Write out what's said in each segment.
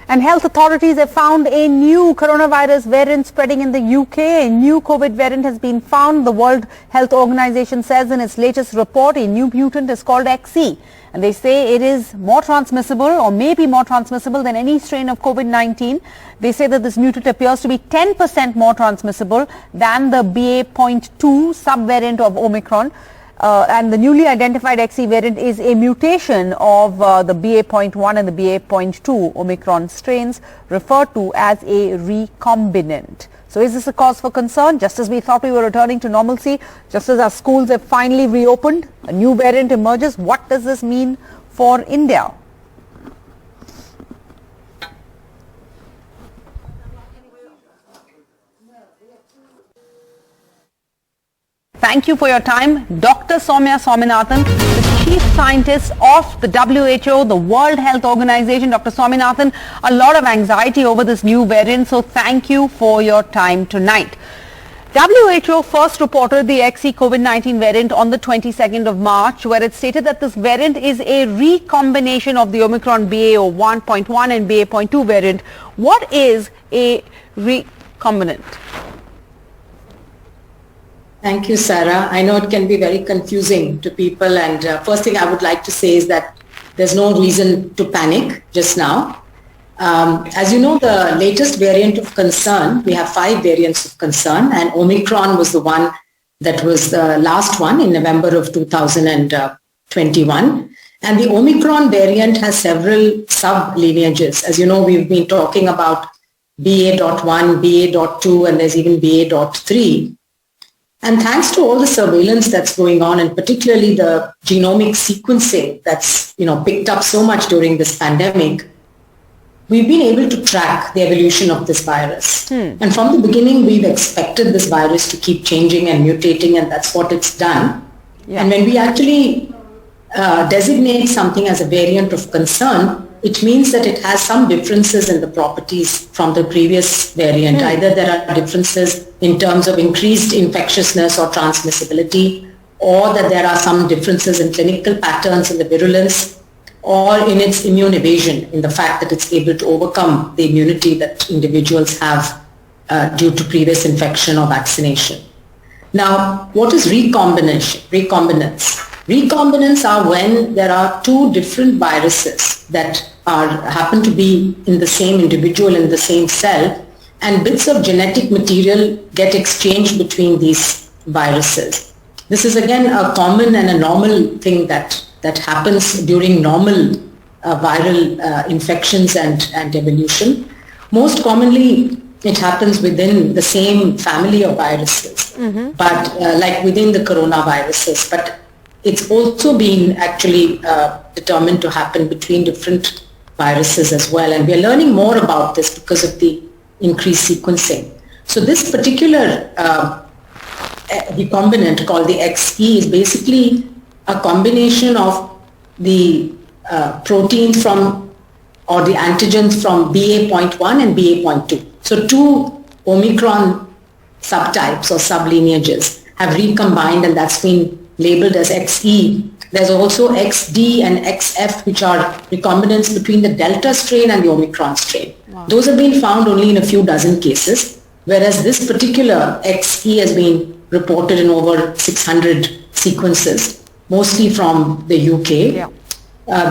And health authorities have found a new coronavirus variant spreading in the UK. A new COVID variant has been found. The World Health Organization says in its latest report a new mutant is called XE. And they say it is more transmissible or may be more transmissible than any strain of COVID-19. They say that this mutant appears to be 10% more transmissible than the BA.2 subvariant of Omicron. And the newly identified XE variant is a mutation of the BA.1 and the BA.2 Omicron strains referred to as a recombinant. So is this a cause for concern? Just as we thought we were returning to normalcy, just as our schools have finally reopened, a new variant emerges. What does this mean for India? Thank you for your time. Dr. Soumya Swaminathan, the Chief Scientist of the WHO, the World Health Organization. Dr. Swaminathan, a lot of anxiety over this new variant, so thank you for your time tonight. WHO first reported the XE COVID-19 variant on the 22nd of March, where it stated that this variant is a recombination of the Omicron BA.1.1 and BA.2 variant. What is a recombinant? Thank you, Sarah. I know it can be very confusing to people, and first thing I would like to say is that there's no reason to panic just now. As you know, the latest variant of concern, we have 5 variants of concern, and Omicron was the one that was the last one in November of 2021. And the Omicron variant has several sub-lineages. As you know, we've been talking about BA.1, BA.2, and there's even BA.3. And thanks to all the surveillance that's going on, and particularly the genomic sequencing that's picked up so much during this pandemic, we've been able to track the evolution of this virus. And from the beginning, we've expected this virus to keep changing and mutating, and that's what it's done. Yeah. And when we actually designate something as a variant of concern, it means that it has some differences in the properties from the previous variant. Either there are differences in terms of increased infectiousness or transmissibility, or that there are some differences in clinical patterns in the virulence, or in its immune evasion, in the fact that it's able to overcome the immunity that individuals have due to previous infection or vaccination. Now, what is recombination? Recombinants. Recombinants are when there are 2 different viruses that happen to be in the same individual, in the same cell, and bits of genetic material get exchanged between these viruses. This is again a common and a normal thing that happens during normal viral infections and evolution. Most commonly, it happens within the same family of viruses, but like within the coronaviruses. But it's also been actually determined to happen between different viruses as well. And we're learning more about this because of the increased sequencing. So this particular recombinant called the XE is basically a combination of the proteins from, or the antigens from BA.1 and BA.2. So 2 Omicron subtypes or sublineages have recombined, and that's been labeled as XE. There's also XD and XF, which are recombinants between the Delta strain and the Omicron strain. Wow. Those have been found only in a few dozen cases, whereas this particular XE has been reported in over 600 sequences, mostly from the UK. Yeah.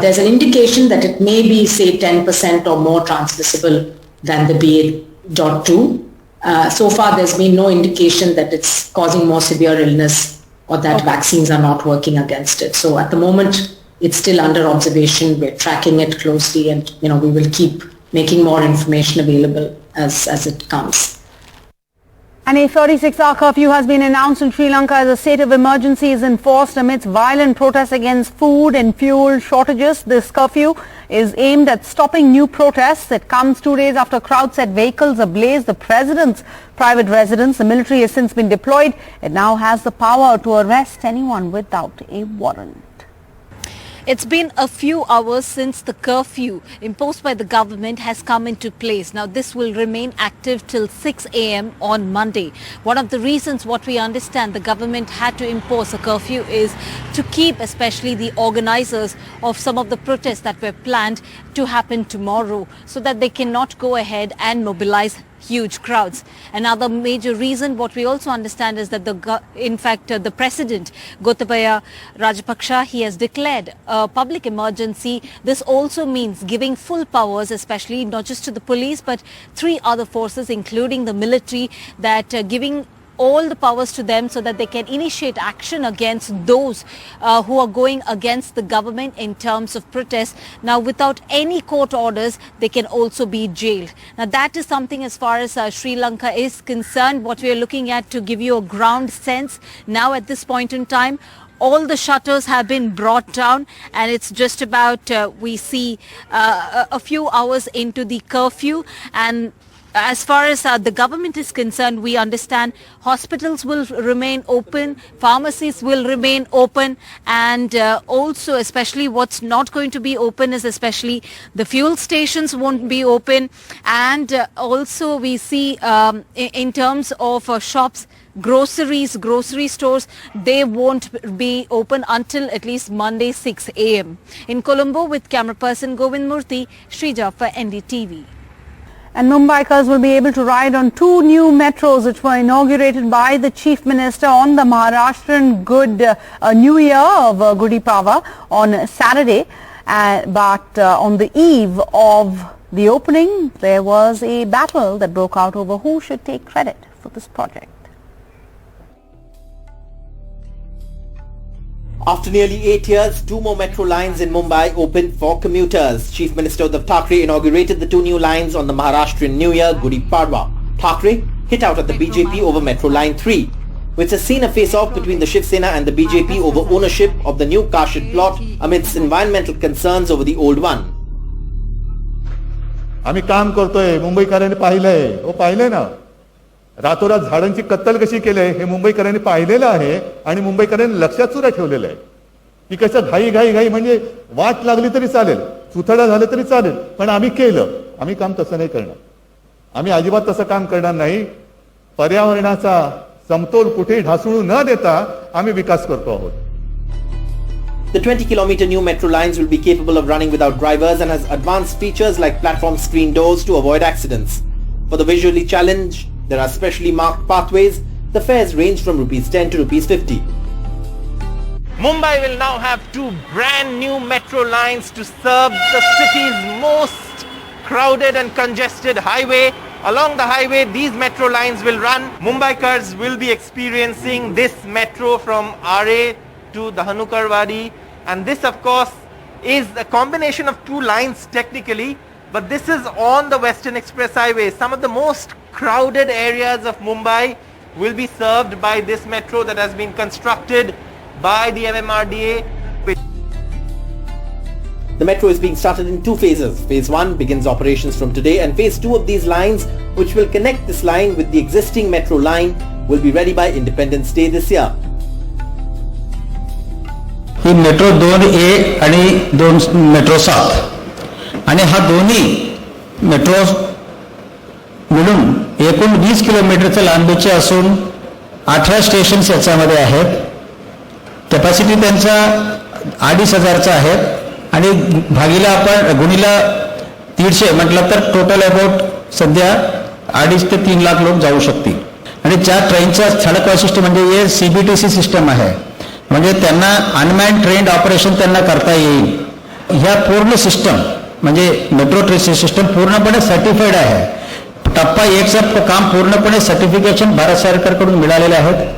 There's an indication that it may be, say, 10% or more transmissible than the BA.2. So far, there's been no indication that it's causing more severe illness or that vaccines are not working against it. So at the moment, it's still under observation. We're tracking it closely, and we will keep making more information available as it comes. And a 36-hour curfew has been announced in Sri Lanka as a state of emergency is enforced amidst violent protests against food and fuel shortages. This curfew is aimed at stopping new protests. It comes 2 days after crowds set vehicles ablaze the president's private residence. The military has since been deployed. It now has the power to arrest anyone without a warrant. It's been a few hours since the curfew imposed by the government has come into place. Now, this will remain active till 6 a.m. on Monday. One of the reasons what we understand the government had to impose a curfew is to keep especially the organizers of some of the protests that were planned to happen tomorrow so that they cannot go ahead and mobilize huge crowds. Another major reason what we also understand is that the president Gotabaya Rajapaksa, he has declared a public emergency. This also means giving full powers, especially not just to the police but 3 other forces including the military, that giving all the powers to them so that they can initiate action against those who are going against the government in terms of protest. Now, without any court orders, they can also be jailed. Now, that is something as far as Sri Lanka is concerned, what we are looking at to give you a ground sense. Now, at this point in time, all the shutters have been brought down and it's just about, we see a few hours into the curfew. And as far as the government is concerned, we understand hospitals will remain open, pharmacies will remain open, and also especially what's not going to be open is especially the fuel stations won't be open. And also we see in terms of shops, grocery stores, they won't be open until at least Monday 6 a.m. In Colombo, with camera person Govind Murthy, Shrija for NDTV. And Mumbaikars will be able to ride on 2 new metros which were inaugurated by the Chief Minister on the Maharashtrian New Year of Gudi Padwa on Saturday. But on the eve of the opening, there was a battle that broke out over who should take credit for this project. After nearly 8 years, 2 more metro lines in Mumbai opened for commuters. Chief Minister Uddhav Thackeray inaugurated the 2 new lines on the Maharashtrian New Year, Gudi Padwa. Thackeray hit out at the BJP over Metro Line 3, which has seen a face-off between the Shiv Sena and the BJP over ownership of the new Kashid plot amidst environmental concerns over the old one. आम्ही काम करतोय, मुंबईकरांनी पाहिलंय ना, रातोरात झाडांची कत्तल कशी केली हे मुंबईकरांनी पाहिलेलं आहे आणि मुंबईकरांनी लक्षात सुद्धा ठेवलेलं आहे की कसं घाई म्हणजे वाट लागली तरी चालेल, चुथडा झालं तरी चालेल, पण आम्ही केलं. आम्ही काम तसं नाही करणार. आम्ही अजिबात तसं काम करणार नाही. पर्यावरणाचा समतोल कुठेही ढासळू न देता आम्ही विकास करतो आहोत. The 20-kilometer new metro lines will be capable of running without drivers and has advanced features like platform screen doors to avoid accidents. For the visually challenged, there are specially marked pathways. The fares range from ₹10 to ₹50. Mumbai will now have 2 brand new metro lines to serve the city's most crowded and congested highway. Along the highway, these metro lines will run. Mumbaikars will be experiencing this metro from RA to the Hanukarwadi, and this of course is a combination of 2 lines technically, but this is on the Western Express Highway. Some of the most crowded areas of Mumbai will be served by this metro that has been constructed by the MMRDA. The metro is being started in 2 phases. Phase 1 begins operations from today, and phase 2 of these lines, which will connect this line with the existing metro line, will be ready by Independence Day this year. He metro 2A आणि 2 metro 7 आणि हा दोन्ही metro मिळून एकूण 20 किलोमीटरचे लांबीचे असून 18 stations याच्यामध्ये आहेत. कॅपॅसिटी त्यांचा 2,500चा आहे आणि भागीला आपण गुणीला 150 म्हटलं तर टोटल अबाउट सध्या 2.5 ते 3 लाख लोक जाऊ शकतील. आणि त्या ट्रेनचा स्थळक वैशिष्ट्य म्हणजे हे CBTC सिस्टम आहे, म्हणजे त्यांना अनमॅन्ड ट्रेन ऑपरेशन त्यांना करता येईल. ह्या पूर्ण सिस्टम म्हणजे मेट्रो ट्रेन सिस्टम पूर्णपणे सर्टिफाईड आहे. टप्पा 1चं काम पूर्णपणे सर्टिफिकेशन भारत सरकारकडून मिळालेले आहेत.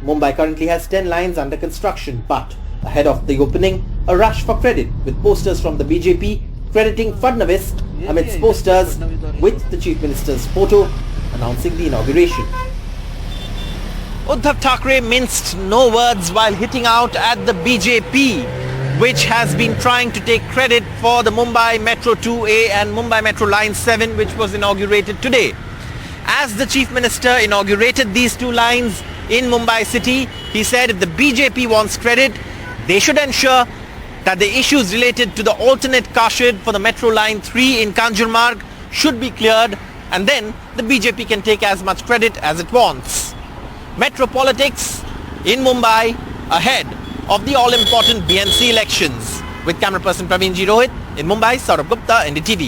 Mumbai currently has 10 lines under construction, but ahead of the opening, a rush for credit with posters from the BJP crediting Fadnavis amidst posters with the Chief Minister's photo announcing the inauguration. Uddhav Thackeray minced no words while hitting out at the BJP, which has been trying to take credit for the Mumbai Metro 2A and Mumbai Metro Line 7, which was inaugurated today. As the Chief Minister inaugurated these 2 lines in Mumbai city, he said if the BJP wants credit, they should ensure that the issues related to the alternate car shed for the Metro Line 3 in Kanjurmarg should be cleared, and then the BJP can take as much credit as it wants. Metro politics in Mumbai ahead of the all-important BNC elections. With camera person Praveen G. Rohit in Mumbai, Saurabh Gupta, NDTV.